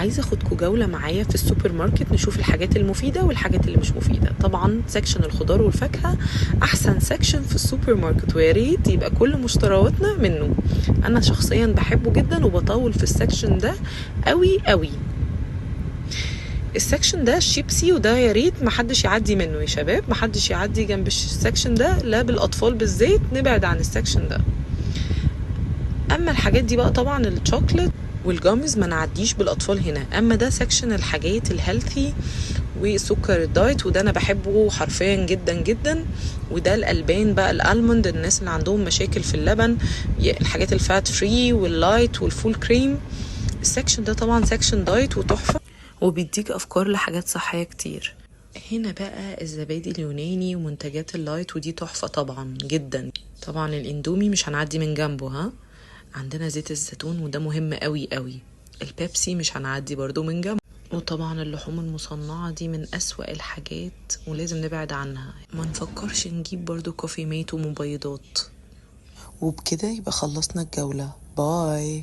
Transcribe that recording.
عايزه اخدكم جوله معايا في السوبر ماركت، نشوف الحاجات المفيده والحاجات اللي مش مفيده. طبعا سكشن الخضار والفاكهه احسن سكشن في السوبر ماركت، ويا ريت يبقى كل مشترياتنا منه. انا شخصيا بحبه جدا وبطول في السكشن ده قوي قوي. السكشن ده الشيبسي، وده يا ريت محدش يعدي منه يا شباب، محدش يعدي جنب السكشن ده، لا بالاطفال بالزيت، نبعد عن السكشن ده. اما الحاجات دي بقى طبعا الشوكليت والجامز ما نعديش بالاطفال هنا. اما ده سكشن الحاجات الهيلثي وسكر الدايت، وده انا بحبه حرفيا جدا جدا. وده الالبان بقى، الالموند، الناس اللي عندهم مشاكل في اللبن، الحاجات الفات فري واللايت والفول كريم. السكشن ده طبعا سكشن دايت وتحفه، وبيديك افكار لحاجات صحيه كتير. هنا بقى الزبادي اليوناني ومنتجات اللايت، ودي تحفه طبعا جدا. طبعا الاندومي مش هنعدي من جنبه، ها. عندنا زيت الزيتون وده مهم قوي قوي. البيبسي مش هنعدي برضو من جنبه. وطبعا اللحوم المصنعة دي من أسوأ الحاجات ولازم نبعد عنها. ما نفكرش نجيب برضو كوفي ميت ومبيضات. وبكده يبقى خلصنا الجولة. باي.